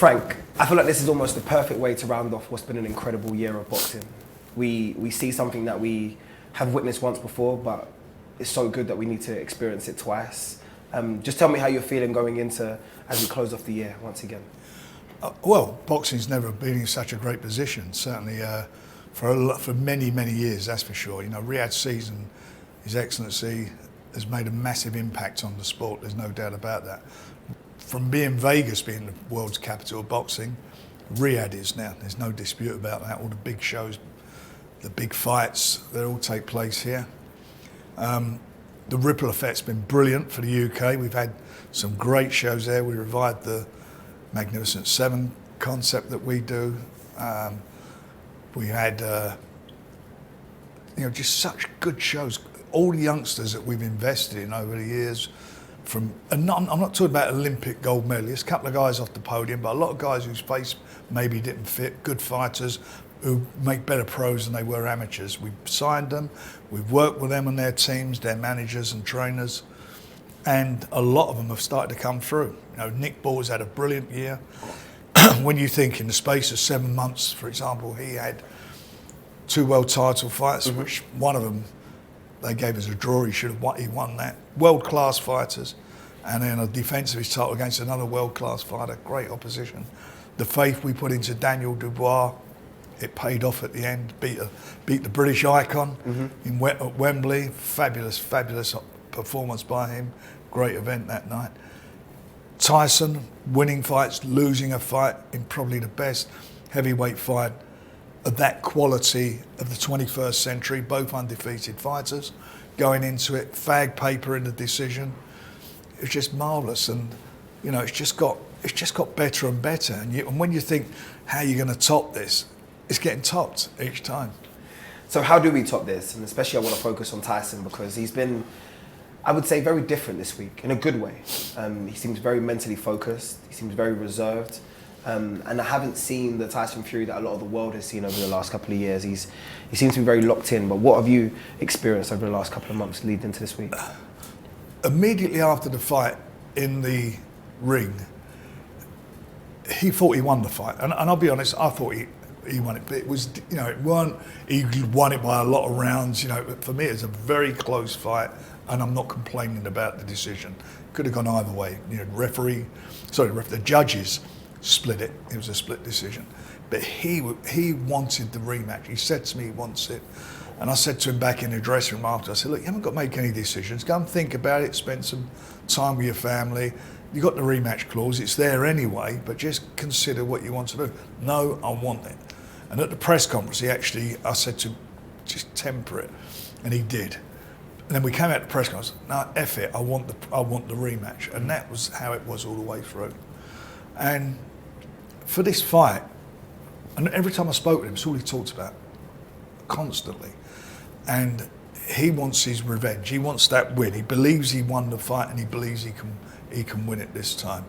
Frank, I feel like this is almost the perfect way to round off what's been an incredible year of boxing. We see something that we have witnessed once before, but it's so good that we need to experience it twice. Just tell me how you're feeling going into as we close off the year once again. Well, boxing's never been in such a great position. Certainly for many, many years, that's for sure. You know, Riyadh's season, His Excellency, has made a massive impact on the sport. There's no doubt about that. From Vegas being the world's capital of boxing, Riyadh is now. There's no dispute about that. All the big shows, the big fights, they all take place here. The ripple effect's been brilliant for the UK. We've had some great shows there. We revived the Magnificent Seven concept that we do. We had, just such good shows. All the youngsters that we've invested in over the years, I'm not talking about Olympic gold medalists, a couple of guys off the podium, but a lot of guys whose face maybe didn't fit, good fighters who make better pros than they were amateurs. We've signed them, we've worked with them and their teams, their managers and trainers, and a lot of them have started to come through. You know, Nick Ball's had a brilliant year. When you think in the space of 7 months, for example, he had 2 world title fights, which one of them they gave us a draw. He won that. World-class fighters, and then a defence of his title against another world-class fighter. Great opposition. The faith we put into Daniel Dubois, it paid off at the end. Beat the British icon at Wembley. Fabulous performance by him. Great event that night. Tyson winning fights, losing a fight in probably the best heavyweight fight of that quality of the 21st century, both undefeated fighters going into it, fag paper in the decision. It was just marvellous, and you know, it's just got better and better. And when you think how you're going to top this, it's getting topped each time. So how do we top this? And especially I want to focus on Tyson because he's been, I would say, very different this week in a good way. He seems very mentally focused. He seems very reserved. And I haven't seen the Tyson Fury that a lot of the world has seen over the last couple of years. He seems to be very locked in, but what have you experienced over the last couple of months leading into this week? Immediately after the fight in the ring, he thought he won the fight. And I'll be honest, I thought he won it, but it was, he won it by a lot of rounds. For me, it's a very close fight, and I'm not complaining about the decision. Could have gone either way. The judges split it. It was a split decision. But he wanted the rematch. He said to me he wants it. And I said to him back in the dressing room after, I said, look, you haven't got to make any decisions. Go and think about it, spend some time with your family. You got the rematch clause, it's there anyway, but just consider what you want to do. No, I want it. And at the press conference, I said to him, just temper it. And he did. And then we came out to the press conference, no, F it, I want the rematch. And that was how it was all the way through. And for this fight, and every time I spoke to him, it's all he talked about, constantly. And he wants his revenge. He wants that win. He believes he won the fight, and he believes he can win it this time.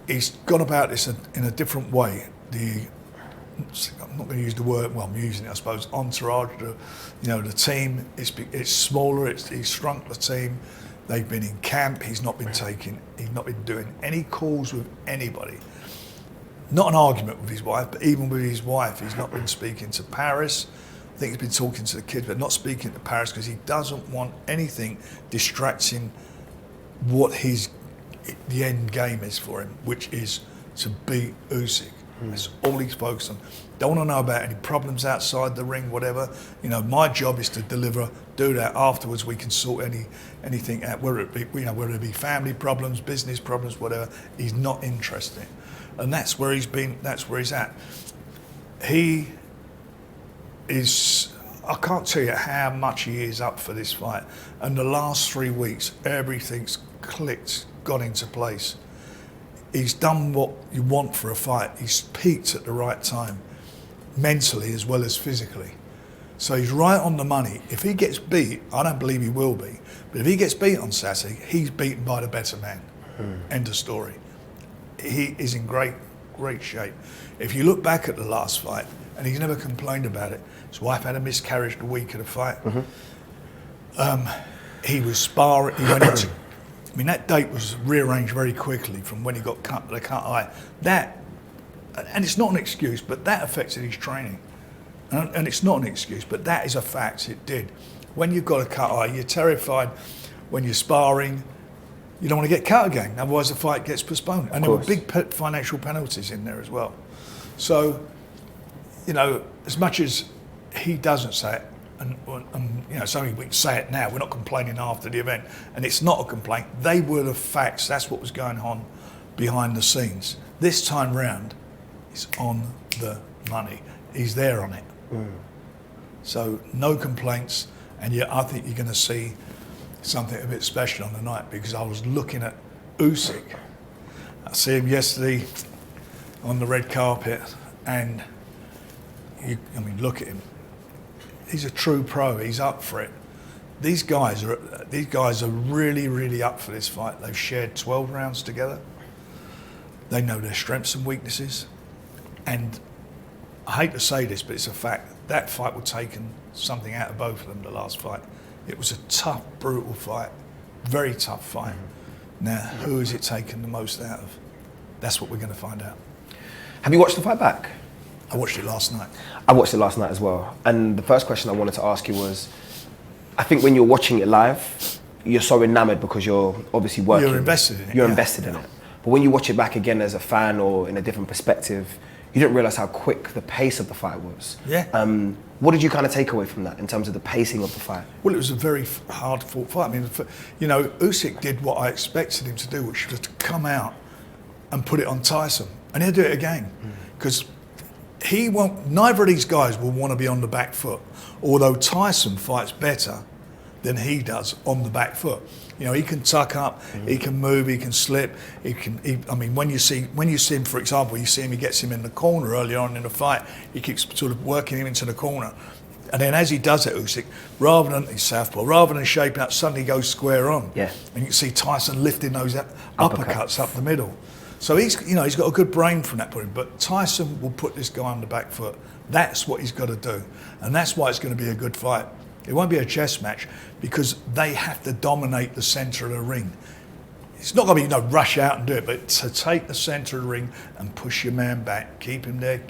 He's gone about this in a different way. I'm not going to use the word. Well, I'm using it, I suppose. Entourage. The team. It's smaller. He's shrunk the team. They've been in camp. He's not been doing any calls with anybody. Not an argument with his wife, but even with his wife, he's not been speaking to Paris. I think he's been talking to the kids, but not speaking to Paris because he doesn't want anything distracting what the end game is for him, which is to beat Usyk. That's all he's focused on. Don't want to know about any problems outside the ring, whatever. My job is to deliver, do that. Afterwards, we can sort anything out, whether it be family problems, business problems, whatever. He's not interested. And that's where he's been, that's where he's at. He is, I can't tell you how much he is up for this fight. And the last 3 weeks, everything's clicked, got into place. He's done what you want for a fight. He's peaked at the right time, mentally as well as physically. So he's right on the money. If he gets beat, I don't believe he will be, but if he gets beat on Saturday, he's beaten by the better man. End of story. He is in great shape. If you look back at the last fight, and he's never complained about it, his wife had a miscarriage the week of the fight. He was sparring, he I mean, that date was rearranged very quickly from when he got the cut eye. That, and it's not an excuse, but that affected his training. And it's not an excuse, but that is a fact, it did. When you've got a cut eye, you're terrified when you're sparring. You don't want to get cut again, otherwise the fight gets postponed. And there were big financial penalties in there as well. So, you know, as much as he doesn't say it, and you know, so we can say it now, we're not complaining after the event, and it's not a complaint. They were the facts, that's what was going on behind the scenes. This time round, it's on the money. He's there on it. So no complaints, and yet I think you're going to see something a bit special on the night, because I was looking at Usyk. I see him yesterday on the red carpet, and I mean, look at him. He's a true pro. He's up for it. These guys are really, really up for this fight. They've shared 12 rounds together. They know their strengths and weaknesses, and I hate to say this, but it's a fact. That fight would taken something out of both of them, the last fight. It was a tough, brutal fight. Very tough fight. Now, who has it taken the most out of? That's what we're going to find out. Have you watched the fight back? I watched it last night. I watched it last night as well. And the first question I wanted to ask you was, I think when you're watching it live, you're so enamored because you're obviously working. You're invested in it. You're invested in it. But when you watch it back again as a fan or in a different perspective, you didn't realise how quick the pace of the fight was. Yeah. What did you kind of take away from that in terms of the pacing of the fight? Well, it was a very hard-fought fight. I mean, you know, Usyk did what I expected him to do, which was to come out and put it on Tyson, and he'll do it again, because he won't. Neither of these guys will want to be on the back foot. Although Tyson fights better than he does on the back foot. You know, he can tuck up, he can move, he can slip. I mean, when you see him, for example, you see him, he gets him in the corner early on in the fight. He keeps sort of working him into the corner, and then as he does it, Usyk, he's southpaw, rather than shaping up, suddenly goes square on. Yeah. And you can see Tyson lifting those uppercuts up the middle. So he's got a good brain from that point. But Tyson will put this guy on the back foot. That's what he's got to do, and that's why it's going to be a good fight. It won't be a chess match, because they have to dominate the centre of the ring. It's not going to be rush out and do it, but to take the centre of the ring and push your man back, keep him there,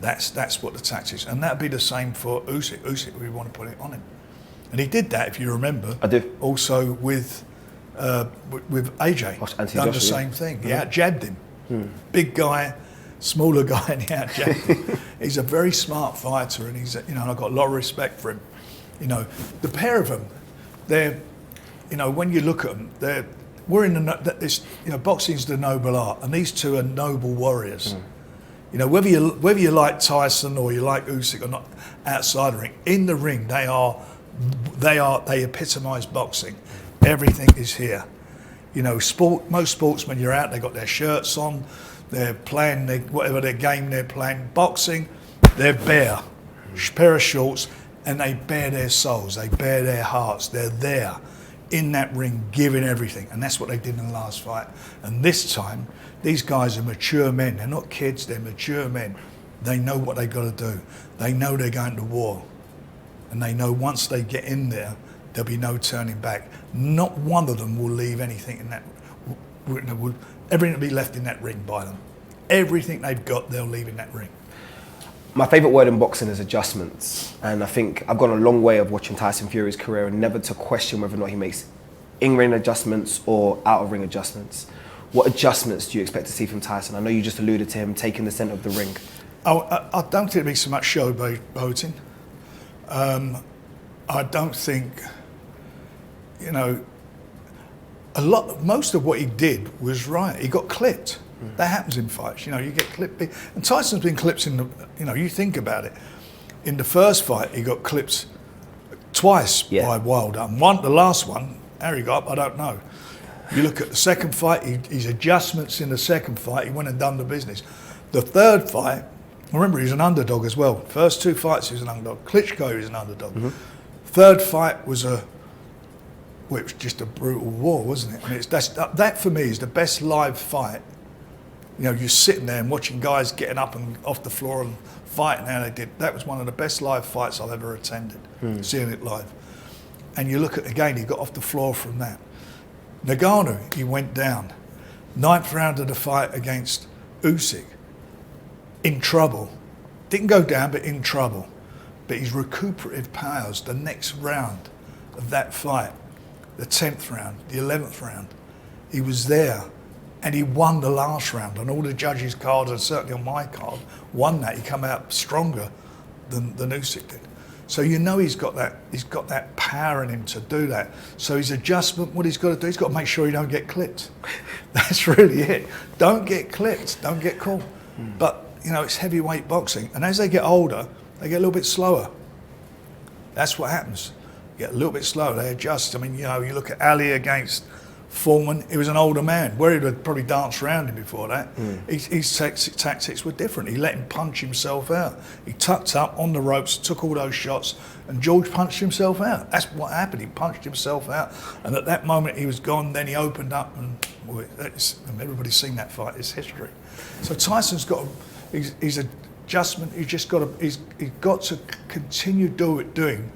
that's what the tactics. And that'd be the same for Usyk. Usyk, we want to put it on him. And he did that, if you remember. I do. Also with AJ. Done the same thing. He out-jabbed him. Big guy, smaller guy, and he out-jabbed him. He's a very smart fighter, and he's, and I've got a lot of respect for him. You know, the pair of them, they're, when you look at them, boxing's the noble art, and these two are noble warriors. You know, whether you like Tyson or you like Usyk or not, outside the ring, in the ring, they epitomise boxing. Everything is here. You know, most sportsmen, you're out, they've got their shirts on, they're playing whatever their game they're playing. Boxing, they're bare, pair of shorts, and they bare their souls, they bare their hearts. They're there in that ring giving everything, and that's what they did in the last fight. And this time, these guys are mature men. They're not kids, they're mature men. They know what they've got to do. They know they're going to war, and they know once they get in there, there'll be no turning back. Not one of them will leave anything in that, everything will be left in that ring by them. Everything they've got, they'll leave in that ring. My favourite word in boxing is adjustments, and I think I've gone a long way of watching Tyson Fury's career and never to question whether or not he makes in-ring adjustments or out-of-ring adjustments. What adjustments do you expect to see from Tyson? I know you just alluded to him taking the centre of the ring. I don't think it'll be so much showboating. I don't think, most of what he did was right. He got clipped. That happens in fights. You get clipped. And Tyson's been clipped in you think about it. In the first fight, he got clipped twice by Wilder. And the last one, how he got up, I don't know. You look at the second fight, his adjustments in the second fight, he went and done the business. The third fight, remember, he's an underdog as well. First two fights, he was an underdog. Klitschko is an underdog. Third fight was it was just a brutal war, wasn't it? I mean, that for me is the best live fight. You're sitting there and watching guys getting up and off the floor and fighting how they did. That was one of the best live fights I've ever attended, seeing it live. And you look at, again, he got off the floor from that. Ngannou, he went down. 9th round of the fight against Usyk. In trouble. Didn't go down, but in trouble. But his recuperative powers, the next round of that fight, the 10th round, the 11th round, he was there and he won the last round. On all the judges' cards, and certainly on my card, won that. He come out stronger than Usyk did. So you know he's got that power in him to do that. So his adjustment, what he's got to do, he's got to make sure he don't get clipped. That's really it. Don't get clipped, don't get caught. But you know, it's heavyweight boxing, and as they get older, they get a little bit slower. That's what happens. Get a little bit slower, they adjust. I mean, you know, you look at Ali against Foreman, he was an older man. Where he'd have probably danced around him before that, his tactics were different. He let him punch himself out. He tucked up on the ropes, took all those shots, and George punched himself out. That's what happened. He punched himself out, and at that moment he was gone. Then he opened up, and everybody's seen that fight. It's history. So Tyson's got his adjustment. He's got to continue doing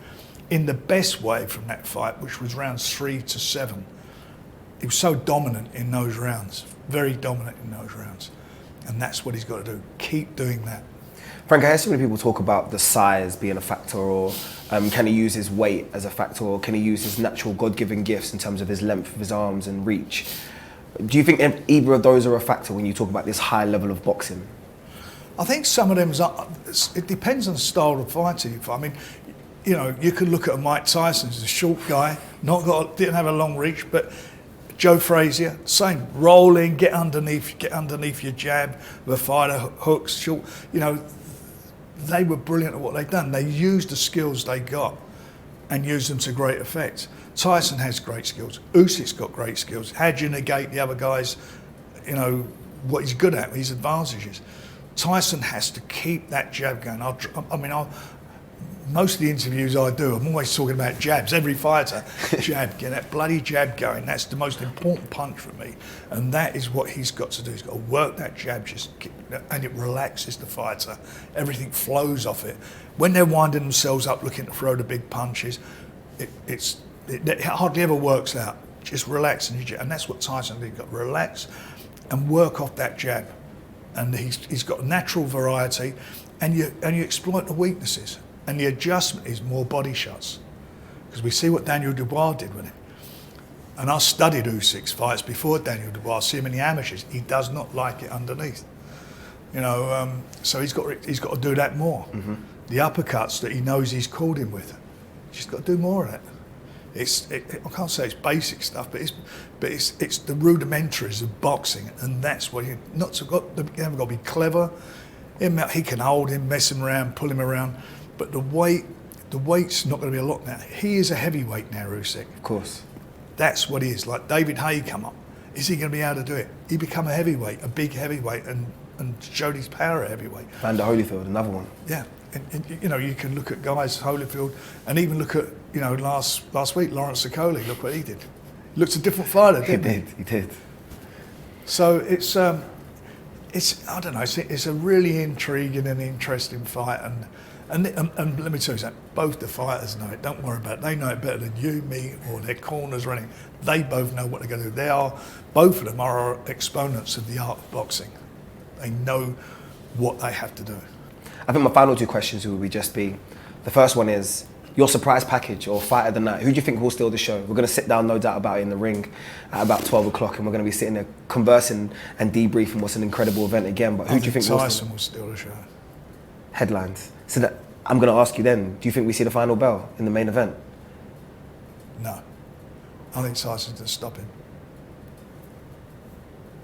in the best way from that fight, which was rounds 3 to 7. He was so dominant in those rounds, very dominant in those rounds. And that's what he's got to do, keep doing that. Frank, I hear so many people talk about the size being a factor, or can he use his weight as a factor, or can he use his natural God-given gifts in terms of his length of his arms and reach? Do you think either of those are a factor when you talk about this high level of boxing? I think some of them, it depends on the style of fighting. I mean, you know, you could look at Mike Tyson, he's a short guy, didn't have a long reach, but Joe Frazier, same, rolling, get underneath your jab, the fighter hooks, short. You know, they were brilliant at what they'd done. They used the skills they got and used them to great effect. Tyson has great skills. Usyk's got great skills. How do you negate the other guys, you know, what he's good at, his advantages? Tyson has to keep that jab going. Most of the interviews I do, I'm always talking about jabs. Every fighter, jab, get that bloody jab going. That's the most important punch for me. And that is what he's got to do. He's got to work that jab, and it relaxes the fighter. Everything flows off it. When they're winding themselves up looking to throw the big punches, it hardly ever works out. Just relax, and that's what Tyson did. He's got to relax and work off that jab. And he's got natural variety, and you exploit the weaknesses. And the adjustment is more body shots, because we see what Daniel Dubois did with it. And I studied Usyk's fights before Daniel Dubois. I see him in the amateurs. He does not like it underneath, you know. So he's got to do that more. Mm-hmm. The uppercuts that he knows he's caught him with, he's got to do more of that. I can't say it's basic stuff, but it's the rudimentaries of boxing, and that's what you haven't got to be clever. He can hold him, mess him around, pull him around. But the weight's not going to be a lot now. He is a heavyweight now, Usyk. Of course. That's what he is. Like David Haye come up. Is he going to be able to do it? He become a heavyweight, a big heavyweight, and showed his power at heavyweight. Vander Holyfield, another one. Yeah. And you know, you can look at guys, Holyfield, and even look at, you know, last week, Lawrence Sokoli, look what he did. He looked a different fighter, didn't he? He did. So it's I don't know, it's a really intriguing and interesting fight, and let me tell you something, both the fighters know it. Don't worry about it. They know it better than you, me, or their corners or anything. They both know what they're going to do. Both of them are exponents of the art of boxing. They know what they have to do. I think my final two questions will just be, the first one is, your surprise package or fight of the night. Who do you think will steal the show? We're going to sit down, no doubt about it, in the ring at about 12 o'clock, and we're going to be sitting there conversing and debriefing what's an incredible event again. But who do you think Tyson will steal the show? Headlines. So that I'm going to ask you then, do you think we see the final bell in the main event? No. I think Tyson's going to stop him.